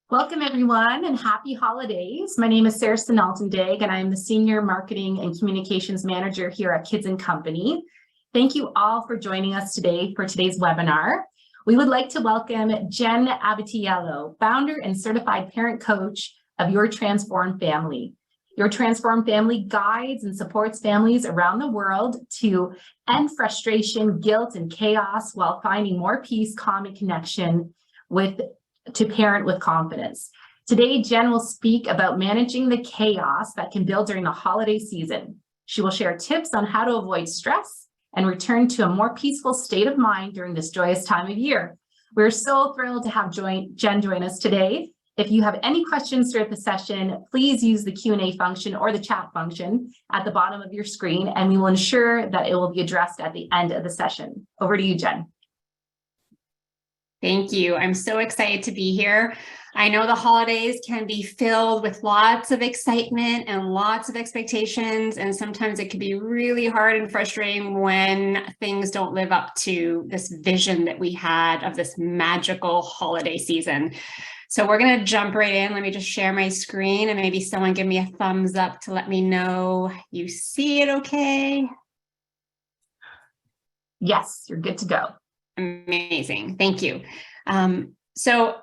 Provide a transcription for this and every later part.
Welcome, everyone, and happy holidays. My name is Sarah Sinaltendig, and I'm the Senior Marketing and Communications Manager here at Kids & Company. Thank you all for joining us today for today's webinar. We would like to welcome Jenn Abbatiello, founder and certified parent coach of Your Transformed Family. Your Transformed Family guides and supports families around the world to end frustration, guilt, and chaos while finding more peace, calm, and connection to parent with confidence. Today, Jenn will speak about managing the chaos that can build during the holiday season. She will share tips on how to avoid stress and return to a more peaceful state of mind during this joyous time of year. We're so thrilled to have Jenn join us today. If you have any questions throughout the session, please use the Q&A function or the chat function at the bottom of your screen, and we will ensure that it will be addressed at the end of the session. Over to you, Jenn. Thank you. I'm so excited to be here. I know the holidays can be filled with lots of excitement and lots of expectations, and sometimes it can be really hard and frustrating when things don't live up to this vision that we had of this magical holiday season. So we're going to jump right in. Let me just share my screen and maybe someone give me a thumbs up to let me know you see it okay. Yes, you're good to go. Amazing. Thank you. So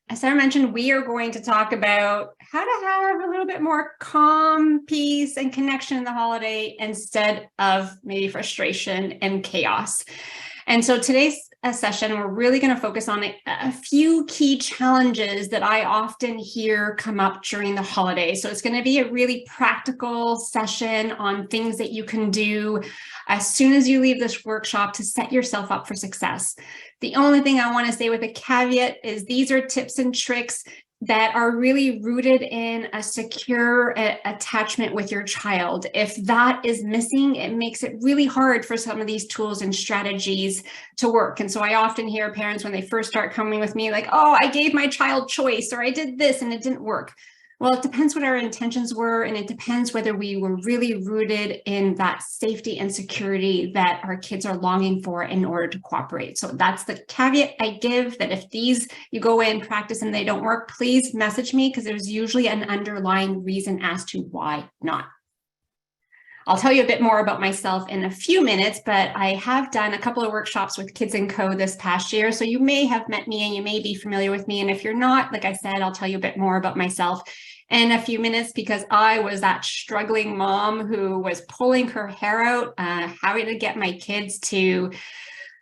as Sarah mentioned, we are going to talk about how to have a little bit more calm, peace, and connection in the holiday instead of maybe frustration and chaos. And so today's session, we're really going to focus on a few key challenges that I often hear come up during the holiday. So it's going to be a really practical session on things that you can do as soon as you leave this workshop to set yourself up for success. The only thing I want to say with a caveat is these are tips and tricks that are really rooted in a secure attachment with your child. If that is missing, it makes it really hard for some of these tools and strategies to work. And so I often hear parents when they first start coming with me like, oh, I gave my child choice, or I did this and it didn't work. Well, it depends what our intentions were, and it depends whether we were really rooted in that safety and security that our kids are longing for in order to cooperate. So that's the caveat I give, that if these you go in, practice, and they don't work, please message me, because there's usually an underlying reason as to why not. I'll tell you a bit more about myself in a few minutes, but I have done a couple of workshops with Kids & Co. this past year. So you may have met me and you may be familiar with me. And if you're not, like I said, I'll tell you a bit more about myself in a few minutes, because I was that struggling mom who was pulling her hair out, having to get my kids to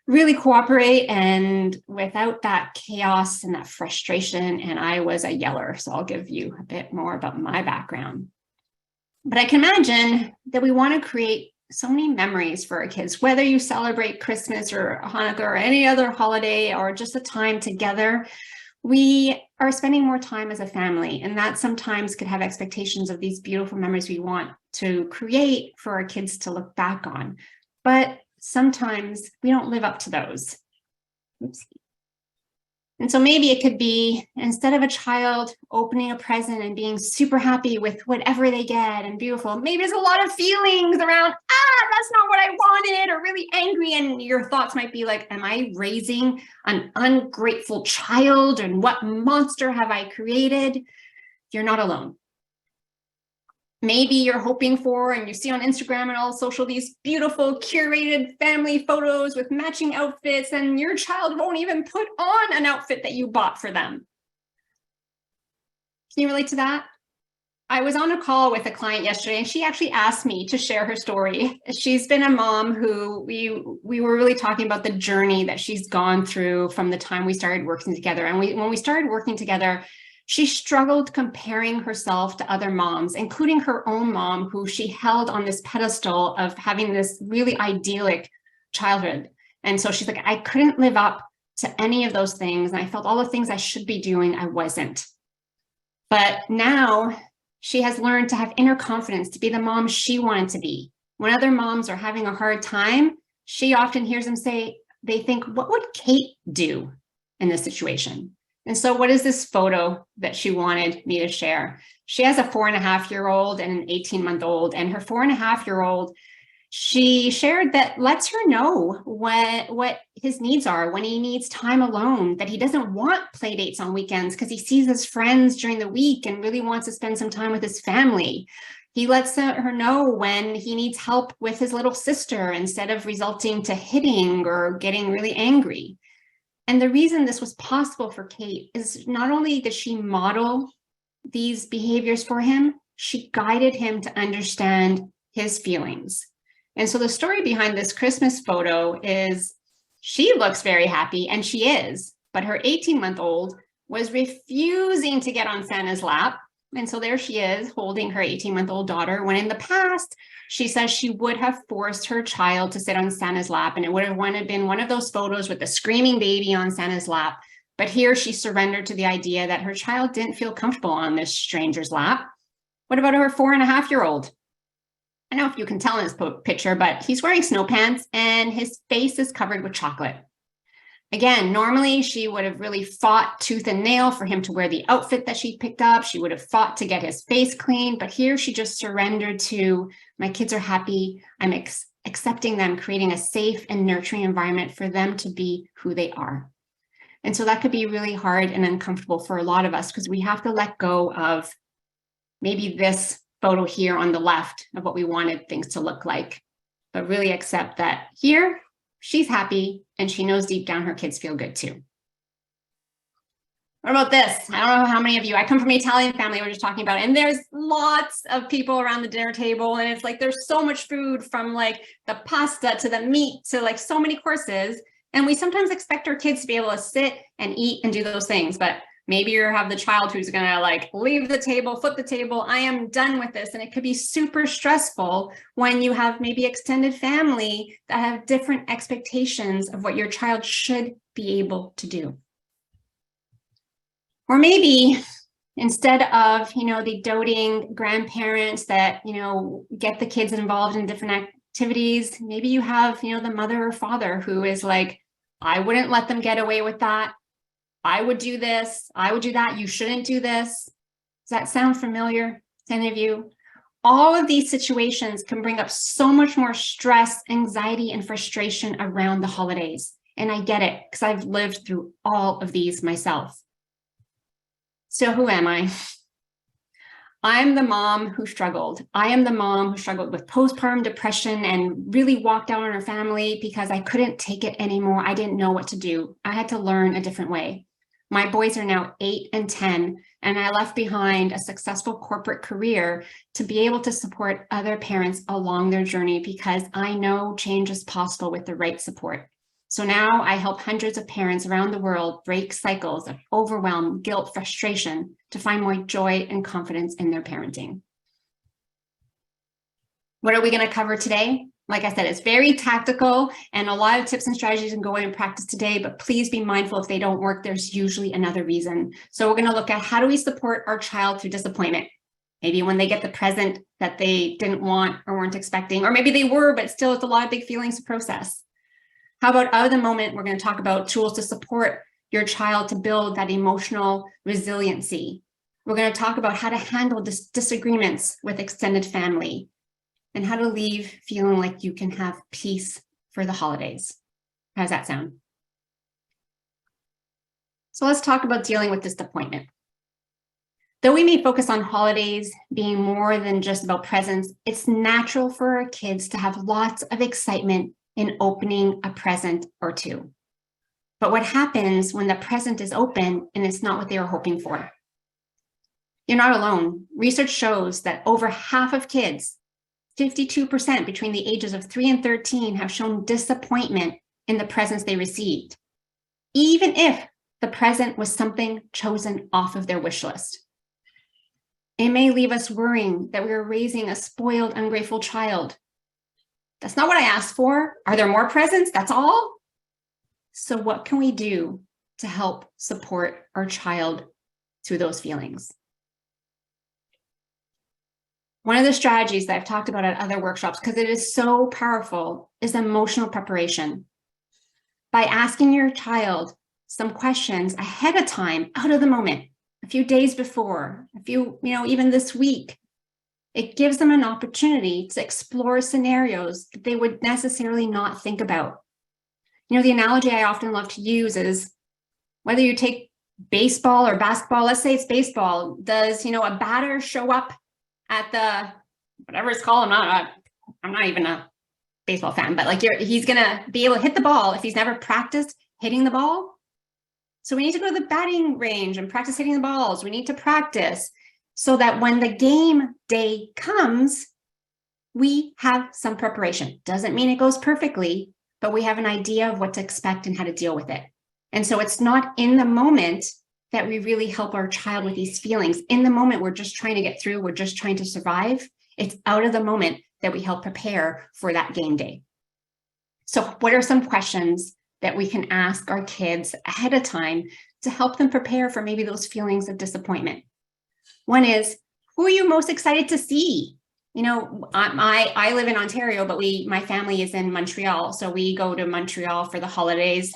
really cooperate, and without that chaos and that frustration, and I was a yeller. So I'll give you a bit more about my background. But I can imagine that we want to create so many memories for our kids, whether you celebrate Christmas or Hanukkah or any other holiday or just a time together. We are spending more time as a family, and that sometimes could have expectations of these beautiful memories we want to create for our kids to look back on. But sometimes we don't live up to those. Oops. And so maybe it could be, instead of a child opening a present and being super happy with whatever they get and beautiful, maybe there's a lot of feelings around, that's not what I wanted, or really angry. And your thoughts might be like, am I raising an ungrateful child? And what monster have I created? You're not alone. Maybe you're hoping for, and you see on Instagram and all social, these beautiful curated family photos with matching outfits, and your child won't even put on an outfit that you bought for them. Can you relate to that? I was on a call with a client yesterday, and she actually asked me to share her story. She's been a mom who we were really talking about the journey that she's gone through from the time we started working together. And when we started working together, she struggled comparing herself to other moms, including her own mom, who she held on this pedestal of having this really idyllic childhood. And so she's like, I couldn't live up to any of those things. And I felt all the things I should be doing, I wasn't. But now she has learned to have inner confidence, to be the mom she wanted to be. When other moms are having a hard time, she often hears them say, they think, what would Kate do in this situation? And so what is this photo that she wanted me to share? She has a 4.5-year-old and an 18-month-old, and her 4.5-year-old She shared that lets her know what his needs are when he needs time alone, that he doesn't want play dates on weekends because he sees his friends during the week and really wants to spend some time with his family. He lets her know when he needs help with his little sister instead of resulting to hitting or getting really angry. And the reason this was possible for Kate is not only did she model these behaviors for him, she guided him to understand his feelings. And so the story behind this Christmas photo is she looks very happy, and she is, but her 18-month-old was refusing to get on Santa's lap. And so there she is holding her 18-month-old daughter, when in the past, she says she would have forced her child to sit on Santa's lap, and it would have been one of those photos with the screaming baby on Santa's lap. But here she surrendered to the idea that her child didn't feel comfortable on this stranger's lap. What about her 4.5-year-old? I don't know if you can tell in this picture, but he's wearing snow pants and his face is covered with chocolate. Again, normally she would have really fought tooth and nail for him to wear the outfit that she picked up. She would have fought to get his face clean, but here she just surrendered to, my kids are happy. I'm accepting them, creating a safe and nurturing environment for them to be who they are. And so that could be really hard and uncomfortable for a lot of us because we have to let go of maybe this photo here on the left of what we wanted things to look like, but really accept that here she's happy and she knows deep down her kids feel good too. What about this? I don't know how many of you, I come from an Italian family we're just talking about, and there's lots of people around the dinner table, and it's like there's so much food, from like the pasta to the meat to like so many courses, and we sometimes expect our kids to be able to sit and eat and do those things, but maybe you have the child who's going to like leave the table, flip the table. I am done with this. And it could be super stressful when you have maybe extended family that have different expectations of what your child should be able to do. Or maybe instead of, the doting grandparents that, get the kids involved in different activities, maybe you have, the mother or father who is like, I wouldn't let them get away with that. I would do this, I would do that, you shouldn't do this. Does that sound familiar to any of you? All of these situations can bring up so much more stress, anxiety, and frustration around the holidays. And I get it, because I've lived through all of these myself. So who am I? I'm the mom who struggled. I am the mom who struggled with postpartum depression and really walked out on her family because I couldn't take it anymore. I didn't know what to do. I had to learn a different way. My boys are now 8 and 10, and I left behind a successful corporate career to be able to support other parents along their journey because I know change is possible with the right support. So now I help hundreds of parents around the world break cycles of overwhelm, guilt, frustration to find more joy and confidence in their parenting. What are we going to cover today? Like I said, it's very tactical and a lot of tips and strategies can go in and practice today, but please be mindful if they don't work, there's usually another reason. So we're going to look at how do we support our child through disappointment? Maybe when they get the present that they didn't want or weren't expecting, or maybe they were, but still it's a lot of big feelings to process. How about out of the moment, we're going to talk about tools to support your child to build that emotional resiliency. We're going to talk about how to handle disagreements with extended family and how to leave feeling like you can have peace for the holidays. How does that sound? So let's talk about dealing with disappointment. Though we may focus on holidays being more than just about presents, it's natural for our kids to have lots of excitement in opening a present or two. But what happens when the present is open and it's not what they were hoping for? You're not alone. Research shows that over half of kids, 52% between the ages of 3 and 13, have shown disappointment in the presents they received, even if the present was something chosen off of their wish list. It may leave us worrying that we are raising a spoiled, ungrateful child. That's not what I asked for. Are there more presents? That's all? So what can we do to help support our child through those feelings? One of the strategies that I've talked about at other workshops, because it is so powerful, is emotional preparation. By asking your child some questions ahead of time, out of the moment, a few days before, even this week, It gives them an opportunity to explore scenarios that they would necessarily not think about. You know, the analogy I often love to use is whether you take baseball or basketball, let's say it's baseball, does, you know, a batter show up at the, whatever it's called, I'm not even a baseball fan, but like he's going to be able to hit the ball if he's never practiced hitting the ball. So we need to go to the batting range and practice hitting the balls. We need to practice so that when the game day comes, we have some preparation. Doesn't mean it goes perfectly, but we have an idea of what to expect and how to deal with it. And so it's not in the moment that we really help our child with these feelings. In the moment, we're just trying to get through. We're just trying to survive. It's out of the moment that we help prepare for that game day. So what are some questions that we can ask our kids ahead of time to help them prepare for maybe those feelings of disappointment? One is, who are you most excited to see? You know, I live in Ontario, but my family is in Montreal. So we go to Montreal for the holidays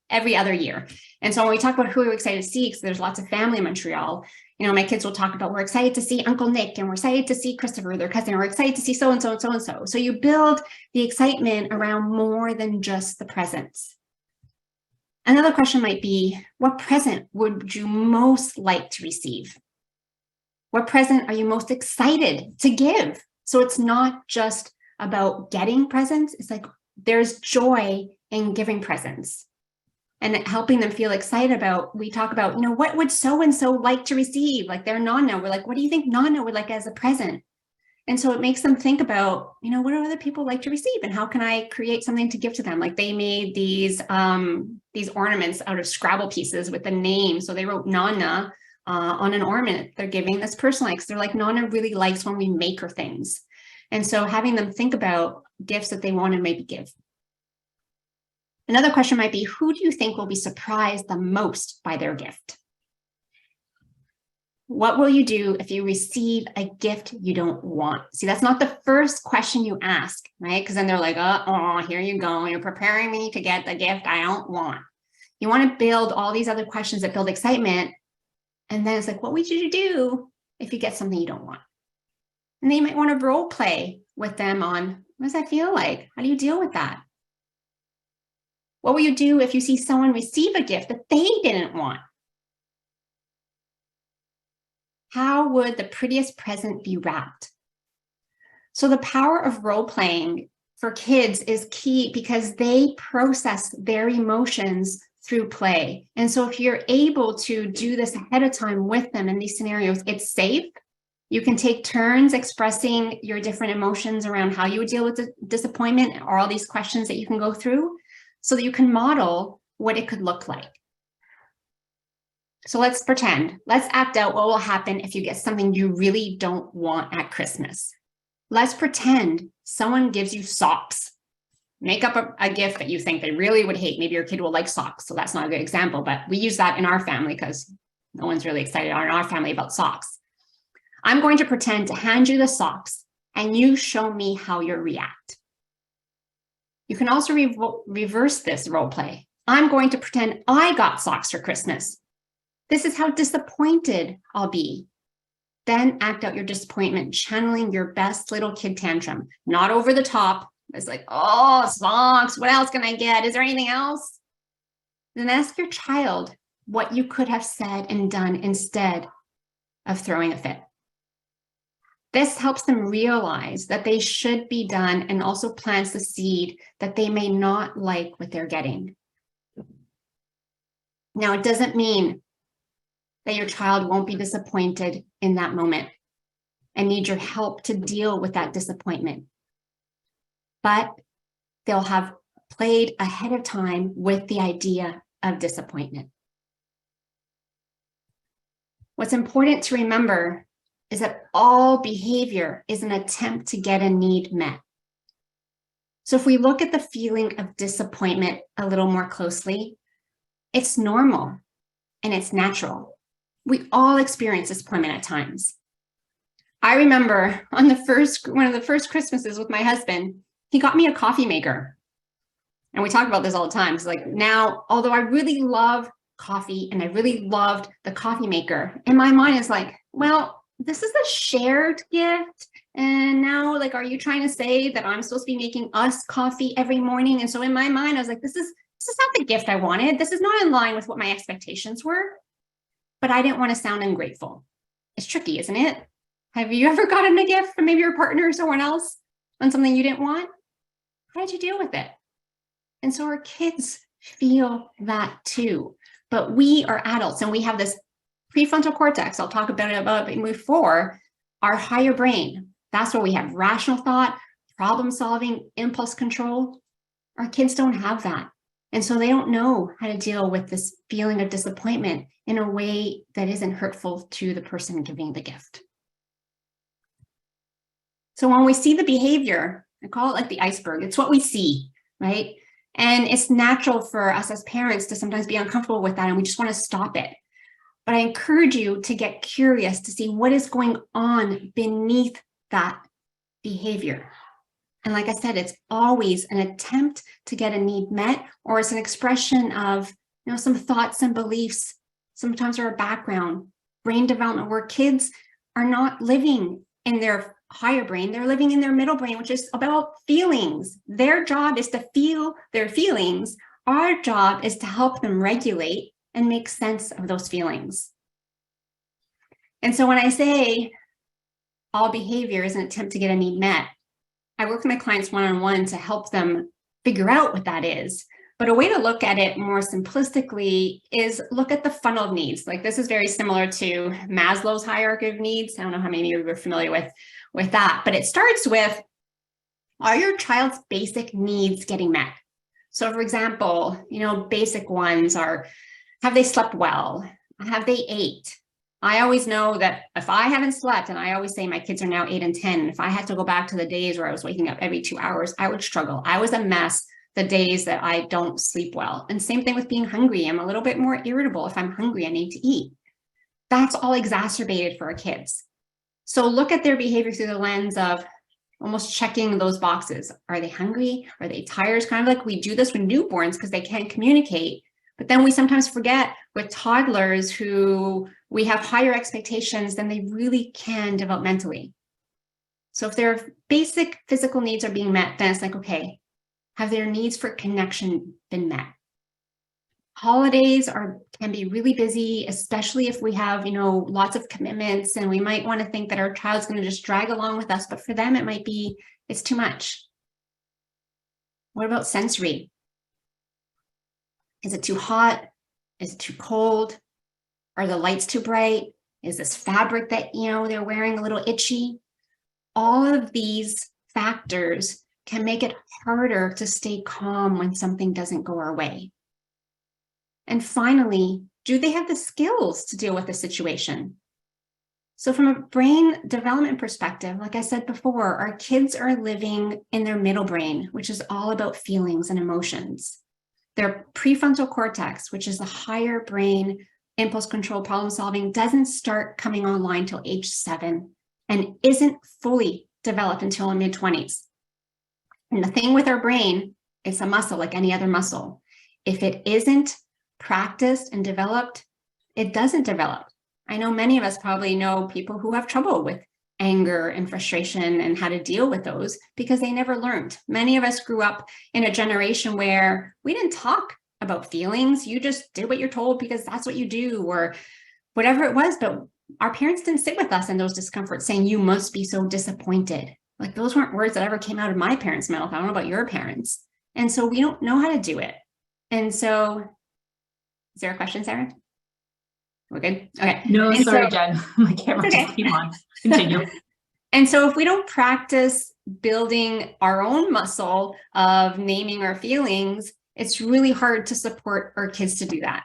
every other year. And so when we talk about who we're excited to see, because there's lots of family in Montreal, you know, my kids will talk about, we're excited to see Uncle Nick, and we're excited to see Christopher, their cousin, we're excited to see so-and-so and so-and-so. So you build the excitement around more than just the presents. Another question might be, what present would you most like to receive? What present are you most excited to give? So it's not just about getting presents. It's like there's joy in giving presents and helping them feel excited about, we talk about, you know, what would so-and-so like to receive? Like their Nana, we're like, what do you think Nana would like as a present? And so it makes them think about, you know, what do other people like to receive and how can I create something to give to them? Like they made these ornaments out of Scrabble pieces with the name. So they wrote Nana on an ornament they're giving this person likes. They're like, Nana really likes when we make her things. And so having them think about gifts that they want to maybe give. Another question might be, who do you think will be surprised the most by their gift? What will you do if you receive a gift you don't want? See, that's not the first question you ask, right? Because then they're like, oh, here you go. You're preparing me to get the gift I don't want. You want to build all these other questions that build excitement. And then it's like, what would you do if you get something you don't want? And then you might want to role play with them on, what does that feel like? How do you deal with that? What will you do if you see someone receive a gift that they didn't want? How would the prettiest present be wrapped? So the power of role playing for kids is key because they process their emotions through play. And so if you're able to do this ahead of time with them in these scenarios, it's safe. You can take turns expressing your different emotions around how you would deal with the disappointment or all these questions that you can go through so that you can model what it could look like. So let's pretend, let's act out what will happen if you get something you really don't want at Christmas. Let's pretend someone gives you socks. Make up a gift that you think they really would hate. Maybe your kid will like socks, so that's not a good example, but we use that in our family because no one's really excited in our family about socks. I'm going to pretend to hand you the socks and you show me how you react. You can also reverse this role play. I'm going to pretend I got socks for Christmas. This is how disappointed I'll be. Then act out your disappointment, channeling your best little kid tantrum, not over the top. It's like, oh, socks, what else can I get? Is there anything else? Then ask your child what you could have said and done instead of throwing a fit. This helps them realize that they should be done and also plants the seed that they may not like what they're getting. Now, it doesn't mean that your child won't be disappointed in that moment and need your help to deal with that disappointment. But they'll have played ahead of time with the idea of disappointment. What's important to remember is that all behavior is an attempt to get a need met. So if we look at the feeling of disappointment a little more closely, it's normal and it's natural. We all experience disappointment at times. I remember on one of the first Christmases with my husband, he got me a coffee maker. And we talk about this all the time. It's like now, although I really love coffee and I really loved the coffee maker, in my mind it's like, well, this is a shared gift. And now, like, are you trying to say that I'm supposed to be making us coffee every morning? And so in my mind, I was like, this is not the gift I wanted. This is not in line with what my expectations were. But I didn't want to sound ungrateful. It's tricky, isn't it? Have you ever gotten a gift from maybe your partner or someone else on something you didn't want? How did you deal with it? And so our kids feel that too. But we are adults and we have this prefrontal cortex. I'll talk about it before, our higher brain. That's where we have rational thought, problem solving, impulse control. Our kids don't have that. And so they don't know how to deal with this feeling of disappointment in a way that isn't hurtful to the person giving the gift. So when we see the behavior, I call it like the iceberg. It's what we see, right? And it's natural for us as parents to sometimes be uncomfortable with that, and we just want to stop it. But I encourage you to get curious to see what is going on beneath that behavior. And like I said, it's always an attempt to get a need met, or it's an expression of, some thoughts and beliefs, sometimes our background, brain development, where kids are not living in their higher brain, they're living in their middle brain, which is about feelings. Their job is to feel their feelings. Our job is to help them regulate and make sense of those feelings. And so when I say all behavior is an attempt to get a need met, I work with my clients one-on-one to help them figure out what that is. But a way to look at it more simplistically is look at the funnel of needs. Like, this is very similar to Maslow's hierarchy of needs. I don't know how many of you are familiar with that, but it starts with, are your child's basic needs getting met? So for example, basic ones are, have they slept well? Have they ate? I always know that if I haven't slept, and I always say my kids are now 8 and 10, if I had to go back to the days where I was waking up every 2 hours, I would struggle. I was a mess the days that I don't sleep well. And same thing with being hungry. I'm a little bit more irritable. If I'm hungry, I need to eat. That's all exacerbated for our kids. So look at their behavior through the lens of almost checking those boxes. Are they hungry? Are they tired? It's kind of like we do this with newborns because they can't communicate. But then we sometimes forget with toddlers who we have higher expectations than they really can developmentally. So if their basic physical needs are being met, then it's like, okay, have their needs for connection been met? Holidays can be really busy, especially if we have, lots of commitments, and we might want to think that our child's going to just drag along with us, but for them, it might be, it's too much. What about sensory? Is it too hot? Is it too cold? Are the lights too bright? Is this fabric that, they're wearing a little itchy? All of these factors can make it harder to stay calm when something doesn't go our way. And finally, do they have the skills to deal with the situation? So from a brain development perspective, like I said before, our kids are living in their middle brain, which is all about feelings and emotions. Their prefrontal cortex, which is the higher brain, impulse control, problem solving, doesn't start coming online till age 7 and isn't fully developed until in mid-20s. And the thing with our brain, it's a muscle like any other muscle. If it isn't practiced and developed, it doesn't develop. I know many of us probably know people who have trouble with anger and frustration and how to deal with those because they never learned. Many of us grew up in a generation where we didn't talk about feelings. You just did what you're told because that's what you do, or whatever it was. But our parents didn't sit with us in those discomforts saying, you must be so disappointed. Like, those weren't words that ever came out of my parents' mouth. I don't know about your parents. And so we don't know how to do it. And so, is there a question, Sarah? We're good? Okay. No, sorry, Jen. My camera just came on. Continue. And so if we don't practice building our own muscle of naming our feelings, it's really hard to support our kids to do that.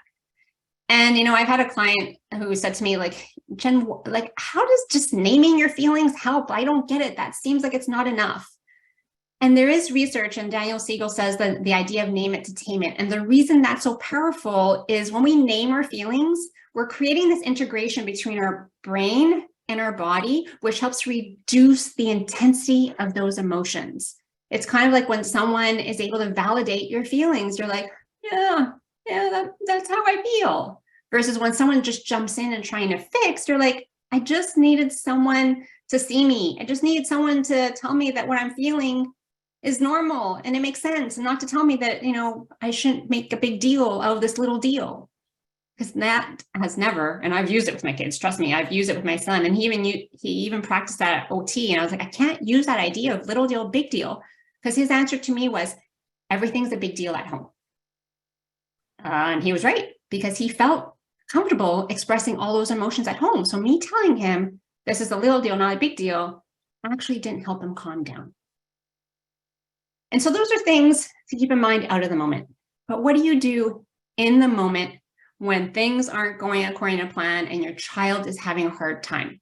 And, I've had a client who said to me, like, Jen, like, how does just naming your feelings help? I don't get it. That seems like it's not enough. And there is research, and Daniel Siegel says that the idea of name it to tame it. And the reason that's so powerful is when we name our feelings, we're creating this integration between our brain and our body, which helps reduce the intensity of those emotions. It's kind of like when someone is able to validate your feelings, you're like, yeah, that's how I feel. Versus when someone just jumps in and trying to fix, you're like, I just needed someone to see me. I just needed someone to tell me that what I'm feeling is normal and it makes sense, and not to tell me that, I shouldn't make a big deal out of this little deal. Because that has never, and I've used it with my kids, trust me, I've used it with my son, and he even practiced that at OT, and I was like, I can't use that idea of little deal, big deal, because his answer to me was, everything's a big deal at home. And he was right, because he felt comfortable expressing all those emotions at home. So me telling him this is a little deal, not a big deal, actually didn't help him calm down. And so those are things to keep in mind out of the moment. But what do you do in the moment when things aren't going according to plan and your child is having a hard time?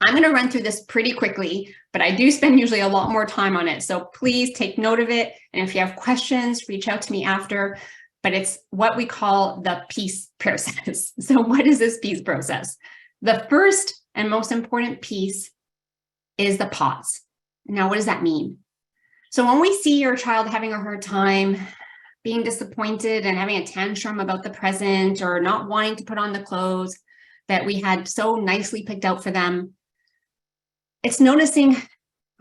I'm going to run through this pretty quickly, but I do spend usually a lot more time on it. So please take note of it. And if you have questions, reach out to me after. But it's what we call the peace process. So what is this peace process? The first and most important piece is the pause. Now, what does that mean? So when we see your child having a hard time, being disappointed and having a tantrum about the present, or not wanting to put on the clothes that we had so nicely picked out for them, it's noticing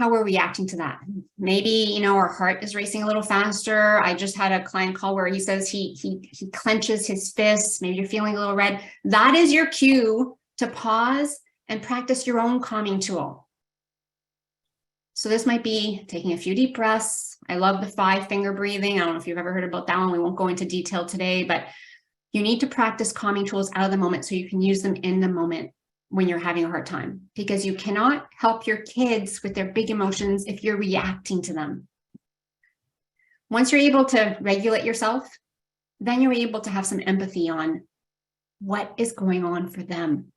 how we're reacting to that. Maybe, our heart is racing a little faster. I just had a client call where he says he clenches his fists. Maybe you're feeling a little red. That is your cue to pause and practice your own calming tool. So this might be taking a few deep breaths. I love the 5-finger breathing. I don't know if you've ever heard about that one. We won't go into detail today, but you need to practice calming tools out of the moment so you can use them in the moment when you're having a hard time, because you cannot help your kids with their big emotions if you're reacting to them. Once you're able to regulate yourself, then you're able to have some empathy on what is going on for them.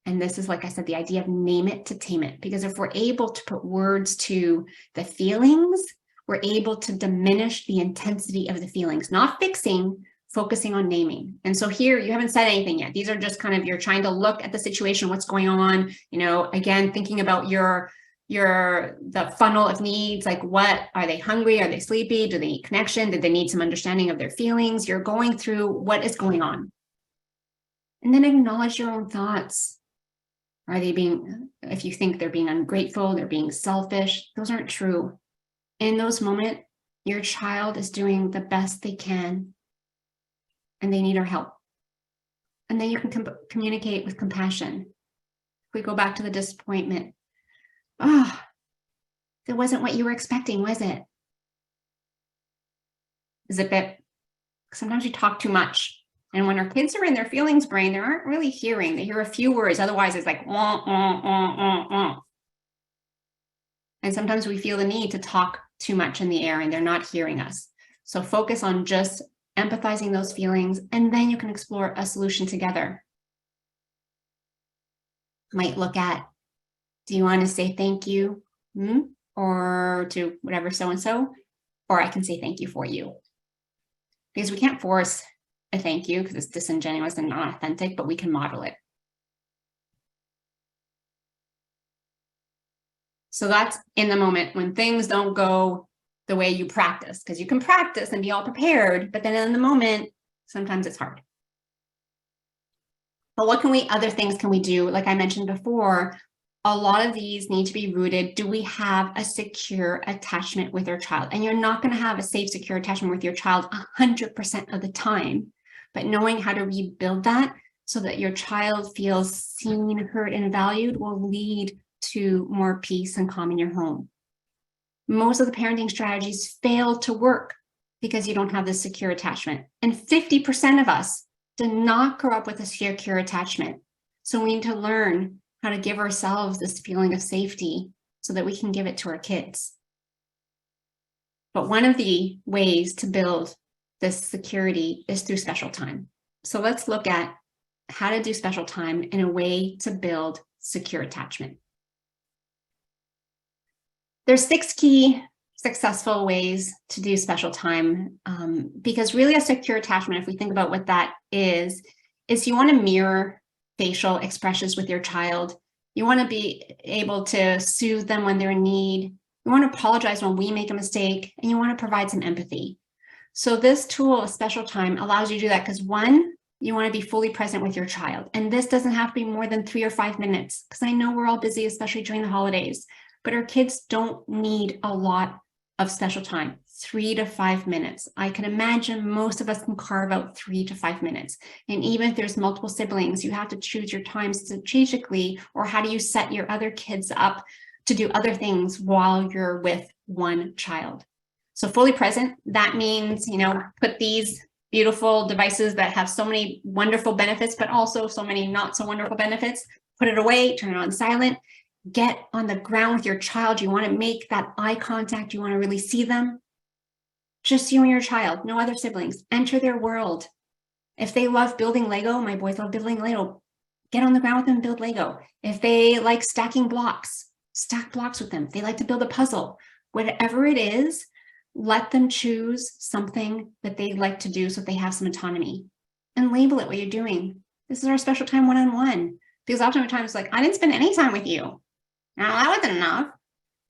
And this is, like I said, the idea of name it to tame it, because if we're able to put words to the feelings, we're able to diminish the intensity of the feelings, not fixing, focusing on naming. And so here, you haven't said anything yet. These are just kind of, you're trying to look at the situation, what's going on, again, thinking about the funnel of needs, like what, are they hungry? Are they sleepy? Do they need connection? Did they need some understanding of their feelings? You're going through what is going on. And then acknowledge your own thoughts. Are they if you think they're being ungrateful, they're being selfish, those aren't true. In those moments, your child is doing the best they can and they need our help. And then you can communicate with compassion. If we go back to the disappointment, that wasn't what you were expecting, was it? Zip it. Sometimes we talk too much. And when our kids are in their feelings brain, they aren't really hearing. They hear a few words. Otherwise, it's like, wah, wah, wah, wah, wah. And sometimes we feel the need to talk too much in the air and they're not hearing us. So focus on just empathizing those feelings, and then you can explore a solution together. Might look at, do you want to say thank you? Or to whatever so-and-so, or I can say thank you for you. Because we can't force a thank you because it's disingenuous and not authentic, but we can model it. So that's in the moment when things don't go the way you practice, because you can practice and be all prepared, but then in the moment, sometimes it's hard. But other things can we do? Like I mentioned before, a lot of these need to be rooted. Do we have a secure attachment with our child? And you're not going to have a safe, secure attachment with your child 100% of the time, but knowing how to rebuild that so that your child feels seen, heard, and valued will lead to more peace and calm in your home. Most of the parenting strategies fail to work because you don't have this secure attachment. And 50% of us do not grow up with a secure attachment. So we need to learn how to give ourselves this feeling of safety so that we can give it to our kids. But one of the ways to build this security is through special time. So let's look at how to do special time in a way to build secure attachment. There's 6 key successful ways to do special time, because really a secure attachment, if we think about what that is you want to mirror facial expressions with your child. You want to be able to soothe them when they're in need. You want to apologize when we make a mistake, and you want to provide some empathy. So this tool of special time allows you to do that because 1, You want to be fully present with your child. And this doesn't have to be more than 3 or 5 minutes, because I know we're all busy, especially during the holidays, but our kids don't need a lot of special time, 3 to 5 minutes. I can imagine most of us can carve out 3 to 5 minutes. And even if there's multiple siblings, you have to choose your time strategically, or how do you set your other kids up to do other things while you're with one child? So fully present, that means, put these beautiful devices that have so many wonderful benefits, but also so many not so wonderful benefits, put it away, turn it on silent, get on the ground with your child. You want to make that eye contact. You want to really see them. Just you and your child, no other siblings. Enter their world. If they love building Lego, my boys love building Lego, get on the ground with them and build Lego. If they like stacking blocks, stack blocks with them. If they like to build a puzzle, whatever it is, let them choose something that they like to do so they have some autonomy, and label it what you're doing. This is our special time one-on-one. Because oftentimes it's like, I didn't spend any time with you. Now that wasn't enough,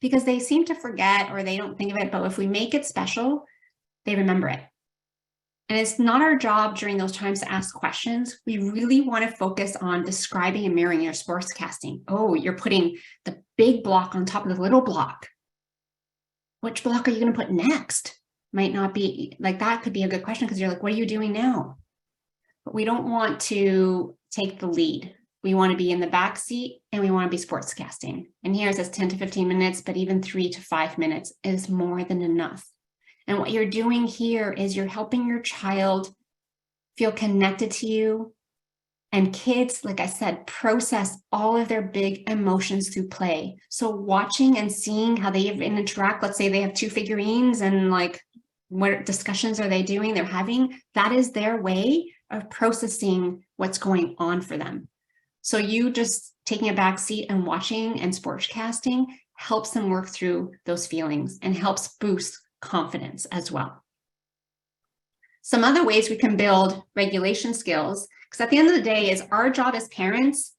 because they seem to forget or they don't think of it. But if we make it special, they remember it. And it's not our job during those times to ask questions. We really want to focus on describing and mirroring your sportscasting. Oh, you're putting the big block on top of the little block. Which block are you going to put next? Might not be like, that could be a good question, because you're like, what are you doing now? But we don't want to take the lead. We want to be in the back seat, and we want to be sportscasting. And here it says 10 to 15 minutes, but even 3 to 5 minutes is more than enough. And what you're doing here is you're helping your child feel connected to you. And kids, like I said, process all of their big emotions through play. So watching and seeing how they interact, let's say they have 2 figurines, and like, what discussions are they doing? They're having, that is their way of processing what's going on for them. So you just taking a back seat and watching and sportscasting helps them work through those feelings and helps boost confidence as well. Some other ways we can build regulation skills, because at the end of the day, is our job as parents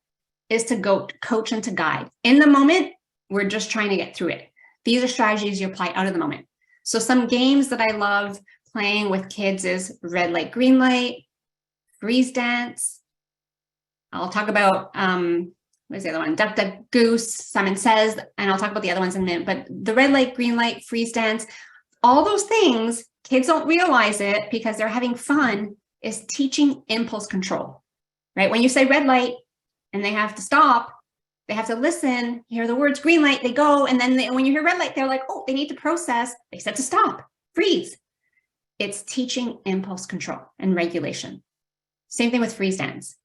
is to go coach and to guide. In the moment, we're just trying to get through it. These are strategies you apply out of the moment. So some games that I love playing with kids is red light, green light, freeze dance. I'll talk about, what is the other one? Duck, duck, goose, Simon Says, and I'll talk about the other ones in a minute. But the red light, green light, freeze dance, all those things, kids don't realize it because they're having fun, is teaching impulse control, right? When you say red light and they have to stop, they have to listen, hear the words green light, they go. And then when you hear red light, they're like, oh, they need to process. They said to stop, freeze. It's teaching impulse control and regulation. Same thing with freeze dance.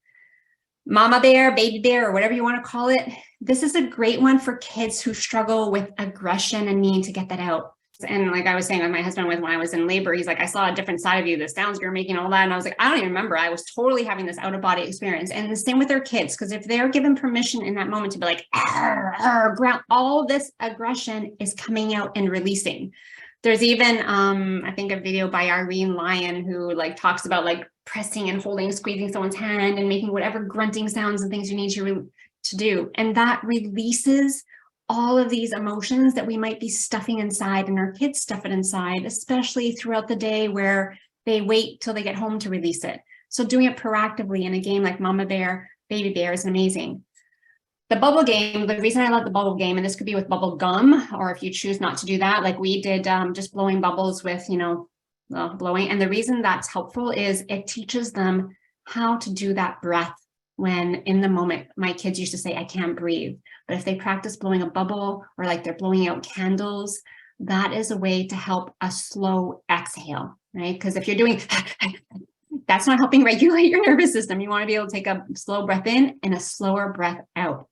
Mama bear, baby bear, or whatever you want to call it. This is a great one for kids who struggle with aggression and need to get that out. And like I was saying with my husband, when I was in labor, he's like, I saw a different side of you, the sounds you're making, all that. And I was like, I don't even remember. I was totally having this out of body experience. And the same with their kids, because if they're given permission in that moment to be like, ground, all this aggression is coming out and releasing. There's even, I think, a video by Irene Lyon who like talks about like pressing and holding, squeezing someone's hand and making whatever grunting sounds and things you need to do. And that releases all of these emotions that we might be stuffing inside, and our kids stuff it inside, especially throughout the day where they wait till they get home to release it. So doing it proactively in a game like Mama Bear, Baby Bear is amazing. The bubble game, the reason I love the bubble game, and this could be with bubble gum, or if you choose not to do that, like we did, just blowing bubbles with, blowing. And the reason that's helpful is it teaches them how to do that breath when in the moment. My kids used to say, I can't breathe. But if they practice blowing a bubble, or like they're blowing out candles, that is a way to help a slow exhale, right? Because if you're doing, that's not helping regulate your nervous system. You want to be able to take a slow breath in and a slower breath out,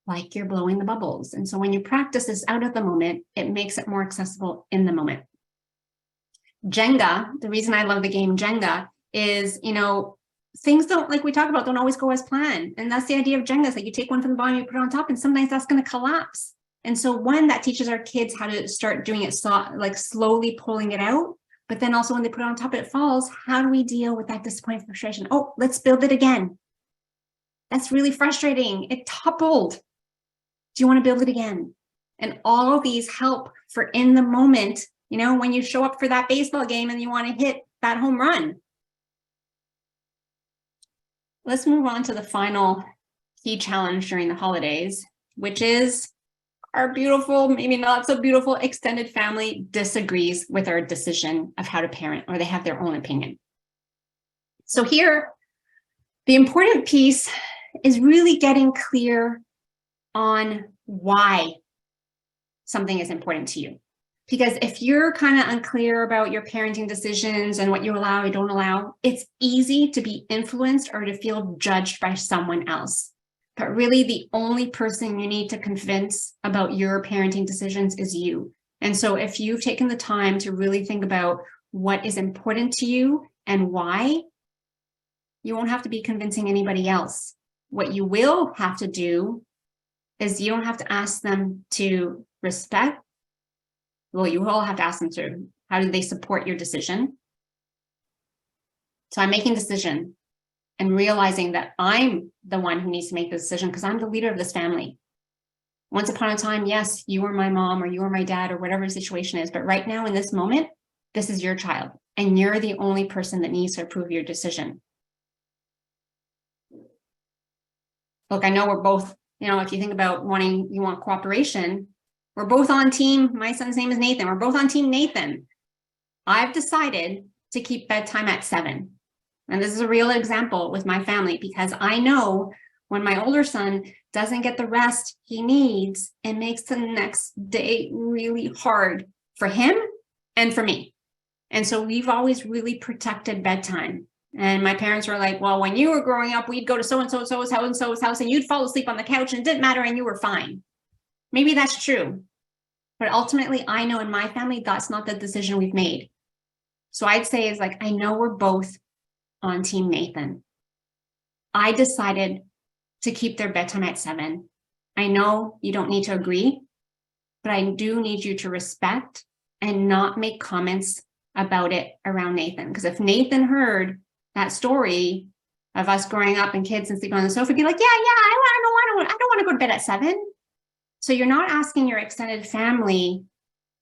like you're blowing the bubbles. And so when you practice this out of the moment, it makes it more accessible in the moment. Jenga, the reason I love the game Jenga is, things don't, like we talk about, don't always go as planned. And that's the idea of Jenga, is that you take one from the bottom, you put it on top, and sometimes that's going to collapse. And so one, that teaches our kids how to start doing it, like slowly pulling it out. But then also when they put it on top, it falls. How do we deal with that disappointment, frustration? Oh, let's build it again. That's really frustrating. It toppled. Do you want to build it again? And all of these help for in the moment, when you show up for that baseball game and you want to hit that home run. let's move on to the final key challenge during the holidays, which is our beautiful, maybe not so beautiful extended family disagrees with our decision of how to parent, or they have their own opinion. So here, the important piece is really getting clear on why something is important to you. Because if you're kind of unclear about your parenting decisions and what you allow or don't allow, it's easy to be influenced or to feel judged by someone else. But really, the only person you need to convince about your parenting decisions is you. And so if you've taken the time to really think about what is important to you and why, you won't have to be convincing anybody else. What you will have to do is you don't have to ask them to respect. Well, you will have to ask them to, how do they support your decision? So I'm making a decision and realizing that I'm the one who needs to make the decision because I'm the leader of this family. Once upon a time, yes, you were my mom or you were my dad or whatever the situation is. But right now in this moment, this is your child and you're the only person that needs to approve your decision. Look, I know we're both, if you think about you want cooperation, we're both on team. My son's name is Nathan. We're both on team Nathan. I've decided to keep bedtime at 7. And this is a real example with my family because I know when my older son doesn't get the rest he needs, it makes the next day really hard for him and for me. And so we've always really protected bedtime. And my parents were like, well, when you were growing up, we'd go to so-and-so's house and you'd fall asleep on the couch and it didn't matter and you were fine. Maybe that's true. But ultimately, I know in my family, that's not the decision we've made. So I'd say is like, I know we're both on team Nathan. I decided to keep their bedtime at 7. I know you don't need to agree, but I do need you to respect and not make comments about it around Nathan. Because if Nathan heard that story of us growing up and kids and sleeping on the sofa, he'd be like, I don't want to go to bed at 7. So you're not asking your extended family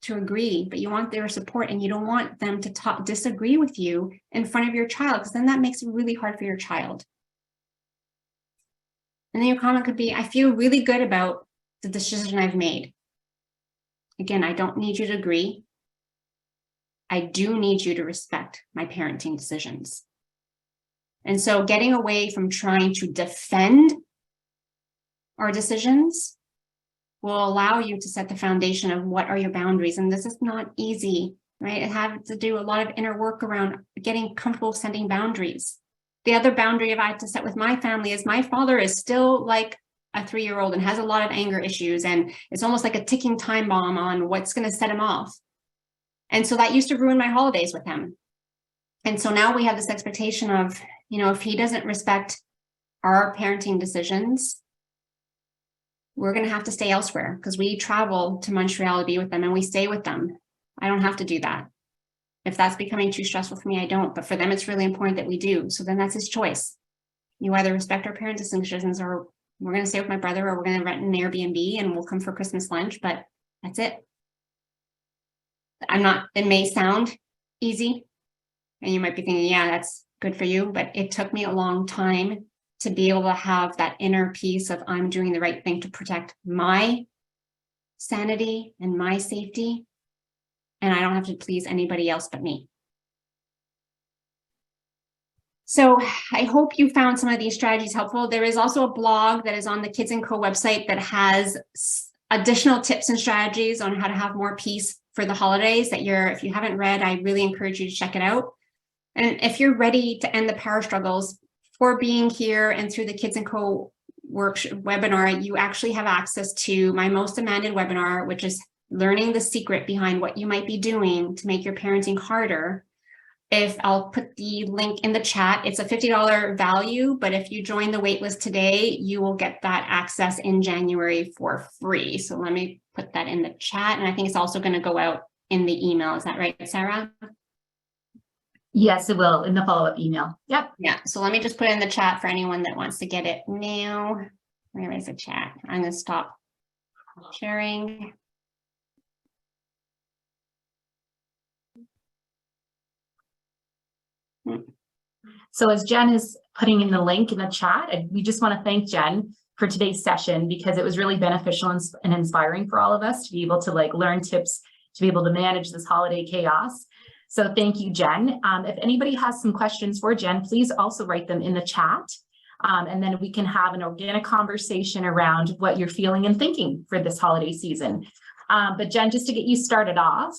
to agree, but you want their support and you don't want them to disagree with you in front of your child, because then that makes it really hard for your child. And then your comment could be, I feel really good about the decision I've made. Again, I don't need you to agree. I do need you to respect my parenting decisions. And so getting away from trying to defend our decisions will allow you to set the foundation of what are your boundaries. And this is not easy, right? It has to do a lot of inner work around getting comfortable setting boundaries. The other boundary I've had to set with my family is my father is still like a 3-year-old and has a lot of anger issues. And it's almost like a ticking time bomb on what's going to set him off. And so that used to ruin my holidays with him. And so now we have this expectation of, if he doesn't respect our parenting decisions, we're going to have to stay elsewhere because we travel to Montreal to be with them and we stay with them. I don't have to do that. If that's becoming too stressful for me, I don't. But for them, it's really important that we do. So then that's his choice. You either respect our parent decisions or we're going to stay with my brother or we're going to rent an Airbnb and we'll come for Christmas lunch, but that's it. It may sound easy and you might be thinking, yeah, that's good for you. But it took me a long time to be able to have that inner peace of I'm doing the right thing to protect my sanity and my safety. And I don't have to please anybody else but me. So I hope you found some of these strategies helpful. There is also a blog that is on the Kids & Co website that has additional tips and strategies on how to have more peace for the holidays if you haven't read, I really encourage you to check it out. And if you're ready to end the power struggles, for being here and through the Kids & Co webinar, you actually have access to my most demanded webinar, which is learning the secret behind what you might be doing to make your parenting harder. I'll put the link in the chat, it's a $50 value, but if you join the waitlist today, you will get that access in January for free. So let me put that in the chat. And I think it's also going to go out in the email. Is that right, Sarah? Yes, it will in the follow-up email. Yep. Yeah. So let me just put it in the chat for anyone that wants to get it now. Where is the chat? I'm going to stop sharing. So as Jen is putting in the link in the chat. And we just want to thank Jenn for today's session because it was really beneficial and inspiring for all of us to be able to like learn tips to be able to manage this holiday chaos. So thank you, Jenn. If anybody has some questions for Jenn, please also write them in the chat. And then we can have an organic conversation around what you're feeling and thinking for this holiday season. But Jenn, just to get you started off,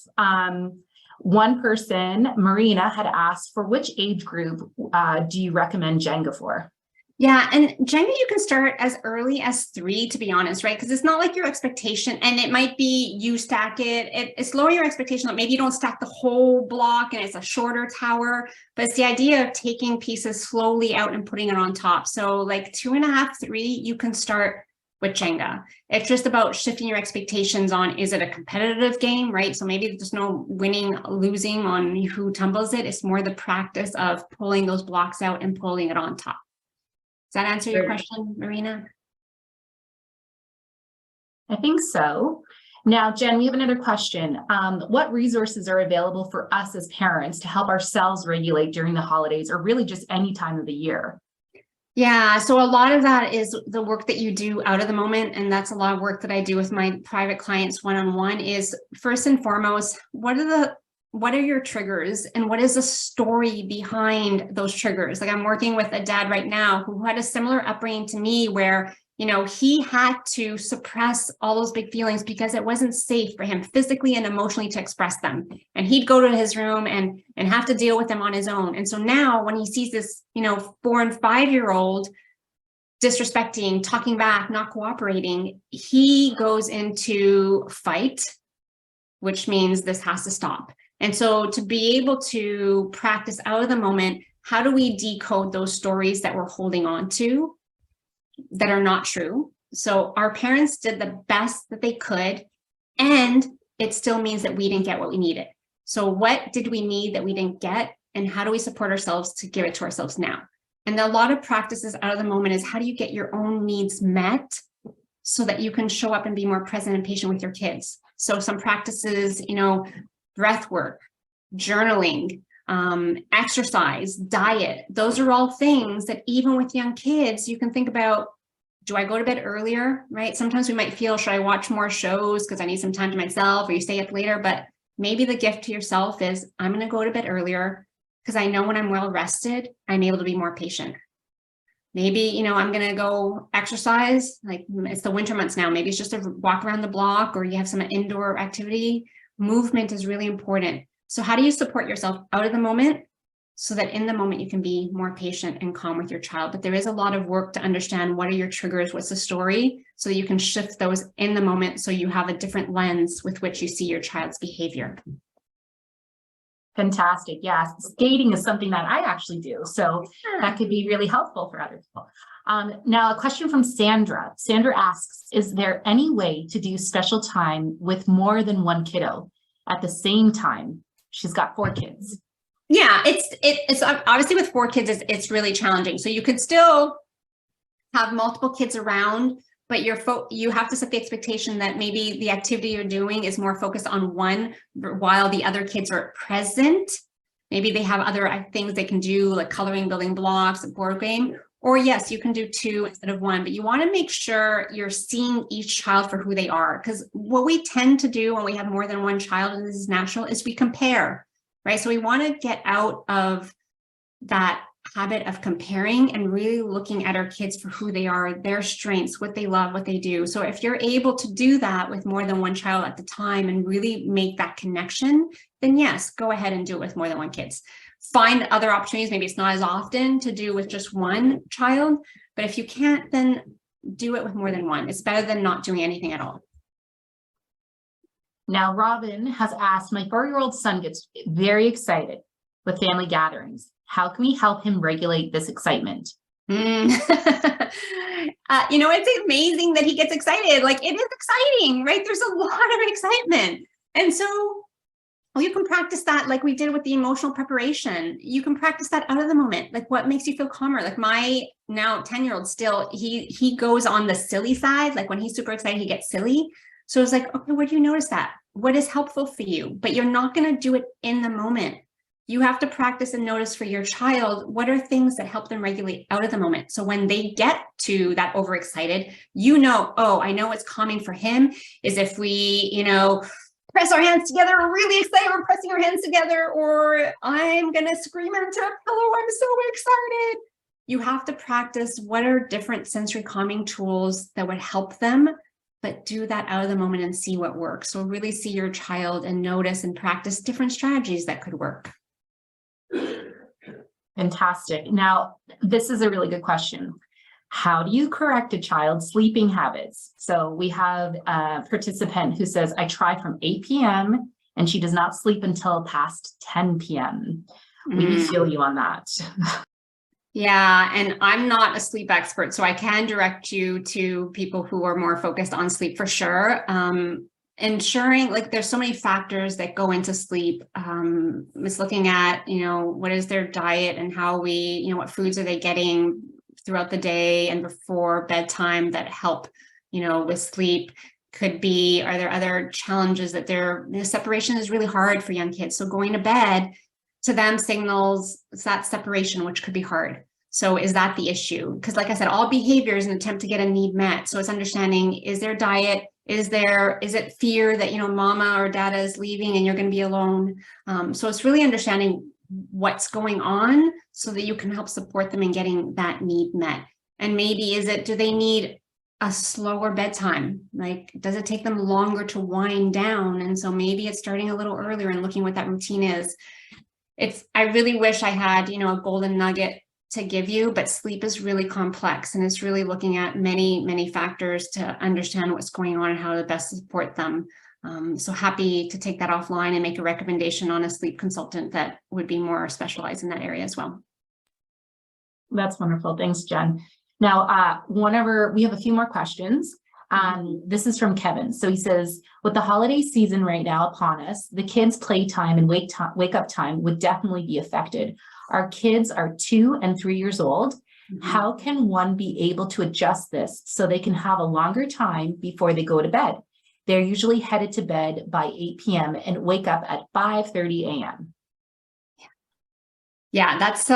one person, Marina, had asked for which age group do you recommend Jenga for? Yeah, and Jenga, you can start as early as 3, to be honest, right? Because it's not like your expectation, and it might be you stack it. It's lower your expectation that maybe you don't stack the whole block and it's a shorter tower, but it's the idea of taking pieces slowly out and putting it on top. So like 2.5, 3, you can start with Jenga. It's just about shifting your expectations on, is it a competitive game, right? So maybe there's no winning, losing on who tumbles it. It's more the practice of pulling those blocks out and pulling it on top. Does that answer your question, Marina? I think so. Now, Jenn, we have another question. What resources are available for us as parents to help ourselves regulate during the holidays or really just any time of the year? Yeah, so a lot of that is the work that you do out of the moment. And that's a lot of work that I do with my private clients one-on-one is first and foremost, what are your triggers and what is the story behind those triggers? Like I'm working with a dad right now who had a similar upbringing to me where, you know, he had to suppress all those big feelings because it wasn't safe for him physically and emotionally to express them. And he'd go to his room and have to deal with them on his own. And so now when he sees this, you know, 4 and 5-year-old disrespecting, talking back, not cooperating, he goes into fight, which means this has to stop. And so to be able to practice out of the moment, how do we decode those stories that we're holding on to that are not true? So our parents did the best that they could, and it still means that we didn't get what we needed. So what did we need that we didn't get? And how do we support ourselves to give it to ourselves now? And a lot of practices out of the moment is how do you get your own needs met so that you can show up and be more present and patient with your kids? So some practices, you know, breath work, journaling, exercise, diet, those are all things that even with young kids, you can think about, do I go to bed earlier, right? Sometimes we might feel, should I watch more shows because I need some time to myself, or you stay up later, but maybe the gift to yourself is, I'm going to go to bed earlier because I know when I'm well rested, I'm able to be more patient. Maybe, you know, I'm going to go exercise, like it's the winter months now, maybe it's just a walk around the block or you have some indoor activity. Movement is really important. So how do you support yourself out of the moment so that in the moment you can be more patient and calm with your child? But there is a lot of work to understand what are your triggers, what's the story, so that you can shift those in the moment so you have a different lens with which you see your child's behavior. Fantastic. Yes. Skating is something that I actually do. So that could be really helpful for other people. Now, a question from Sandra. Sandra asks, is there any way to do special time with more than one kiddo at the same time? She's got 4 kids. Yeah, it's obviously with 4 kids, it's really challenging. So you could still have multiple kids around, but you have to set the expectation that maybe the activity you're doing is more focused on one while the other kids are present. Maybe they have other things they can do, like coloring, building blocks, a board game. Or yes, you can do 2 instead of 1, but you want to make sure you're seeing each child for who they are. Because what we tend to do when we have more than one child, and this is natural, is we compare, right? So we want to get out of that habit of comparing and really looking at our kids for who they are, their strengths, what they love, what they do. So if you're able to do that with more than one child at the time and really make that connection, then yes, go ahead and do it with more than one kids. Find other opportunities. Maybe it's not as often to do with just one child, but if you can't, then do it with more than one. It's better than not doing anything at all. Now, Robin has asked, my 4-year-old son gets very excited with family gatherings. How can we help him regulate this excitement? You know, it's amazing that he gets excited. Like, it is exciting, right? There's a lot of excitement. And so you can practice that like we did with the emotional preparation. You can practice that out of the moment. Like, what makes you feel calmer? Like my now 10-year-old still, he goes on the silly side. Like when he's super excited, he gets silly. So it's like, okay, where do you notice that? What is helpful for you? But you're not going to do it in the moment. you have to practice and notice for your child, what are things that help them regulate out of the moment? So when they get to that overexcited, oh, I know what's calming for him is if we, press our hands together, we're really excited, we're pressing our hands together, or I'm going to scream into a pillow, I'm so excited. You have to practice what are different sensory calming tools that would help them, but do that out of the moment and see what works. So really see your child and notice and practice different strategies that could work. Fantastic. Now, this is a really good question. How do you correct a child's sleeping habits? So we have a participant who says, I try from 8 p.m. and she does not sleep until past 10 p.m. We feel you on that. Yeah, and I'm not a sleep expert, so I can direct you to people who are more focused on sleep for sure. Ensuring, there's so many factors that go into sleep. It's looking at, what is their diet and how what foods are they getting throughout the day and before bedtime that help, with sleep. Could be, are there other challenges that separation is really hard for young kids. So going to bed to them signals that separation, which could be hard. So is that the issue? Because like I said, all behavior is an attempt to get a need met. So it's understanding, is there diet? Is it fear that, mama or dada is leaving and you're going to be alone? So it's really understanding what's going on so that you can help support them in getting that need met. And maybe do they need a slower bedtime? Does it take them longer to wind down? And so maybe it's starting a little earlier and looking what that routine is. I really wish I had, a golden nugget to give you, but sleep is really complex and it's really looking at many, many factors to understand what's going on and how to best support them. So happy to take that offline and make a recommendation on a sleep consultant that would be more specialized in that area as well. That's wonderful. Thanks, Jen. Now, we have a few more questions. This is from Kevin. So he says, with the holiday season right now upon us, the kids' playtime and wake up time would definitely be affected. Our kids are 2 and 3 years old. How can one be able to adjust this so they can have a longer time before they go to bed? They're usually headed to bed by 8 p.m. and wake up at 5:30 a.m. Yeah, that's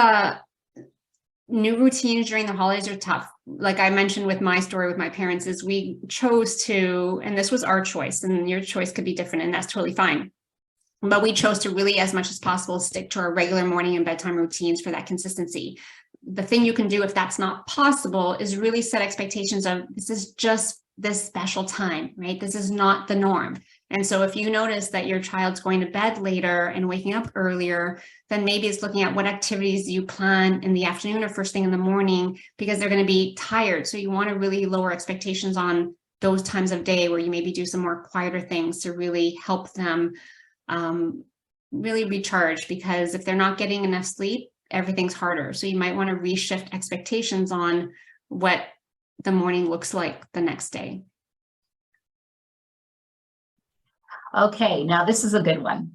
new routines during the holidays are tough. Like I mentioned with my story with my parents, is we chose to, and this was our choice, and your choice could be different, and that's totally fine. But we chose to really, as much as possible, stick to our regular morning and bedtime routines for that consistency. The thing you can do if that's not possible is really set expectations of, this is just this special time, right? This is not the norm. And so if you notice that your child's going to bed later and waking up earlier, then maybe it's looking at what activities you plan in the afternoon or first thing in the morning, because they're going to be tired. So you want to really lower expectations on those times of day where you maybe do some more quieter things to really help them really recharge, because if they're not getting enough sleep, everything's harder. So you might want to reshift expectations on what the morning looks like the next day. Okay, now this is a good one.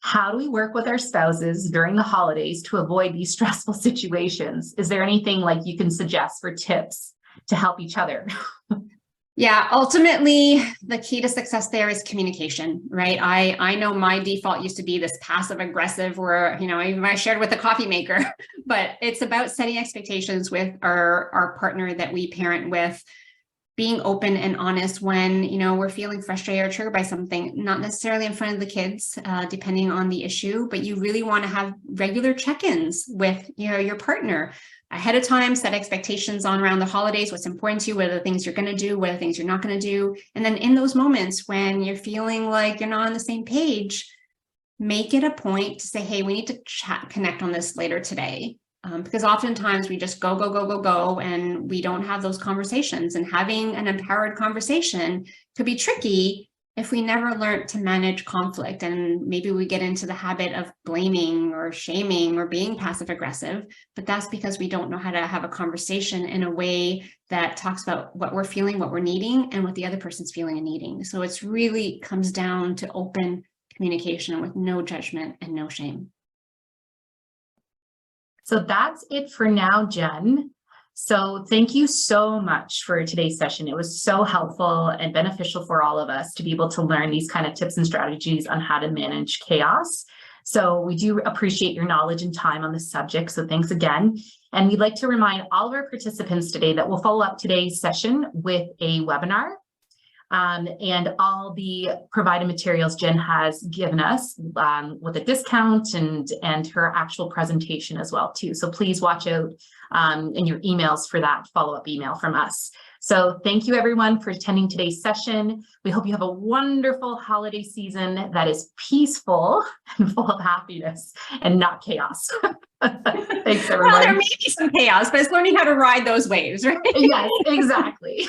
How do we work with our spouses during the holidays to avoid these stressful situations? Is there anything you can suggest for tips to help each other? Yeah, ultimately, the key to success there is communication, right? I know my default used to be this passive aggressive where, even I shared with the coffee maker, but it's about setting expectations with our partner that we parent with, being open and honest when, we're feeling frustrated or triggered by something, not necessarily in front of the kids, depending on the issue, but you really want to have regular check-ins with, your partner. Ahead of time, set expectations on around the holidays, what's important to you, what are the things you're going to do, what are the things you're not going to do. And then in those moments when you're feeling like you're not on the same page, make it a point to say, hey, we need to connect on this later today. Because oftentimes we just go, and we don't have those conversations. And having an empowered conversation could be tricky if we never learn to manage conflict, and maybe we get into the habit of blaming or shaming or being passive aggressive, but that's because we don't know how to have a conversation in a way that talks about what we're feeling, what we're needing, and what the other person's feeling and needing. So it's really comes down to open communication with no judgment and no shame. So that's it for now, Jen. So thank you so much for today's session. It was so helpful and beneficial for all of us to be able to learn these kind of tips and strategies on how to manage chaos. So we do appreciate your knowledge and time on this subject. So thanks again. And we'd like to remind all of our participants today that we'll follow up today's session with a webinar. And all the provided materials Jenn has given us with a discount and her actual presentation as well too. So please watch out in your emails for that follow-up email from us. So thank you everyone for attending today's session. We hope you have a wonderful holiday season that is peaceful and full of happiness and not chaos. Thanks everyone. Well, there may be some chaos, but it's learning how to ride those waves, right? Yes, exactly.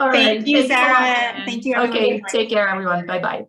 All right. Thank you, Sarah. Thank you. Okay, take care everyone. Bye-bye.